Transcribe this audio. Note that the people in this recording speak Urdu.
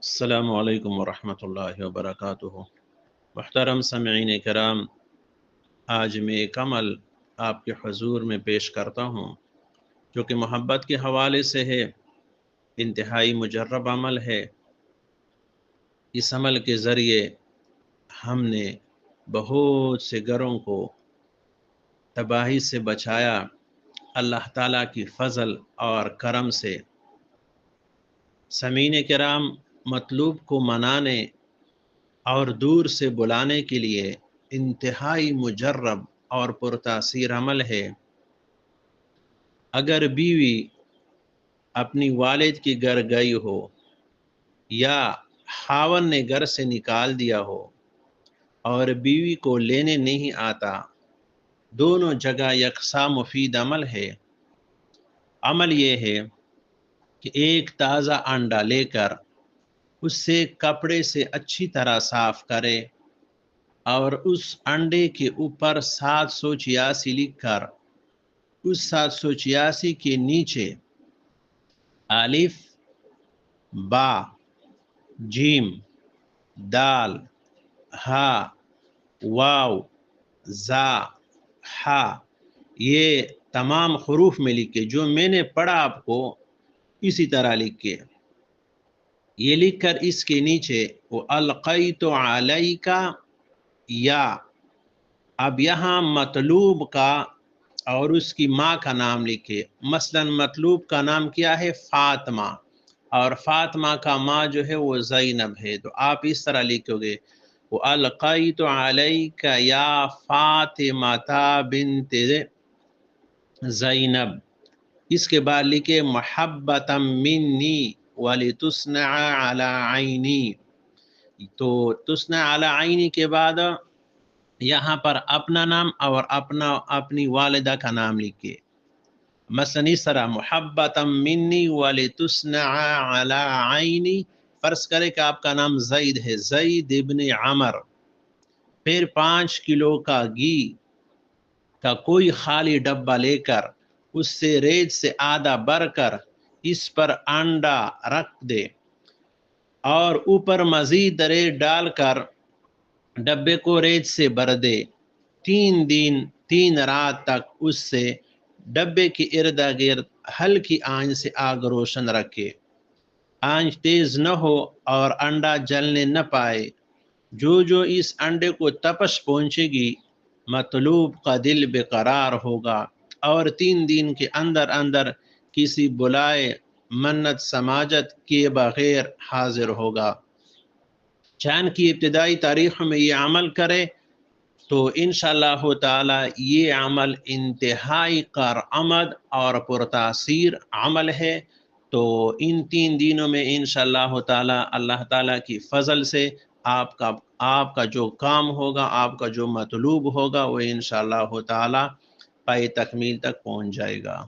السلام علیکم ورحمۃ اللہ وبرکاتہ۔ محترم سامعین کرام، آج میں ایک عمل آپ کے حضور میں پیش کرتا ہوں جو کہ محبت کے حوالے سے ہے، انتہائی مجرب عمل ہے۔ اس عمل کے ذریعے ہم نے بہت سے گھروں کو تباہی سے بچایا اللہ تعالیٰ کی فضل اور کرم سے۔ سامعین کرام، مطلوب کو منانے اور دور سے بلانے کے لیے انتہائی مجرب اور پرتاثیر عمل ہے۔ اگر بیوی اپنی والد کی گھر گئی ہو یا خاوند نے گھر سے نکال دیا ہو اور بیوی کو لینے نہیں آتا، دونوں جگہ یکساں مفید عمل ہے۔ عمل یہ ہے کہ ایک تازہ انڈا لے کر اس سے کپڑے سے اچھی طرح صاف کرے اور اس انڈے کے اوپر 786 لکھ کر اس 786 کے نیچے الف، با، جیم، دال، ہا، واو، زا، ہا، یہ تمام حروف میں لکھے جو میں نے پڑھا آپ کو اسی طرح لکھے۔ یہ لکھ کر اس کے نیچے وَأَلْقَيْتُ عَلَيْكَ، یا اب یہاں مطلوب کا اور اس کی ماں کا نام لکھے۔ مثلا مطلوب کا نام کیا ہے؟ فاطمہ، اور فاطمہ کا ماں جو ہے وہ زینب ہے، تو آپ اس طرح لکھو گے وَأَلْقَيْتُ عَلَيْكَ يَا فَاطِمَةَ بِنْتِ زینب۔ اس کے بعد لکھے محبتا منی وَلِتُصْنَعَ عَلَى عَيْنِي، تو تُصْنَعَ عَلَى عَيْنِي کے بعد یہاں پر اپنا نام اور اپنی والدہ کا نام لکھے۔ مثلا اس طرح محبتا منی وَلِتُصْنَعَ عَلَى عَيْنِي، فرض کرے کہ آپ کا نام زید ہے، زید ابن عمر، پھر 5 کلو کا گھی کا کوئی خالی ڈبہ لے کر اس سے ریت سے آدھا بھر کر اس پر انڈا رکھ دے اور اوپر مزید ریت ڈال کر ڈبے کو ریت سے بھر دے۔ 3 دن 3 رات تک اس سے ڈبے کے ارد گرد ہلکی آنچ سے آگ روشن رکھے، آنچ تیز نہ ہو اور انڈا جلنے نہ پائے۔ جو اس انڈے کو تپش پہنچے گی، مطلوب کا دل بے قرار ہوگا اور 3 دن کے اندر اندر کسی بلائے منت سماجت کیے بغیر حاضر ہوگا۔ چاند کی ابتدائی تاریخ میں یہ عمل کرے تو انشاءاللہ تعالی یہ عمل انتہائی کارآمد اور پرتاثیر عمل ہے۔ تو ان 3 دنوں میں انشاءاللہ تعالی اللہ تعالی کی فضل سے آپ کا جو کام ہوگا، آپ کا جو مطلوب ہوگا، وہ انشاءاللہ تعالی پائے تکمیل تک پہنچ جائے گا۔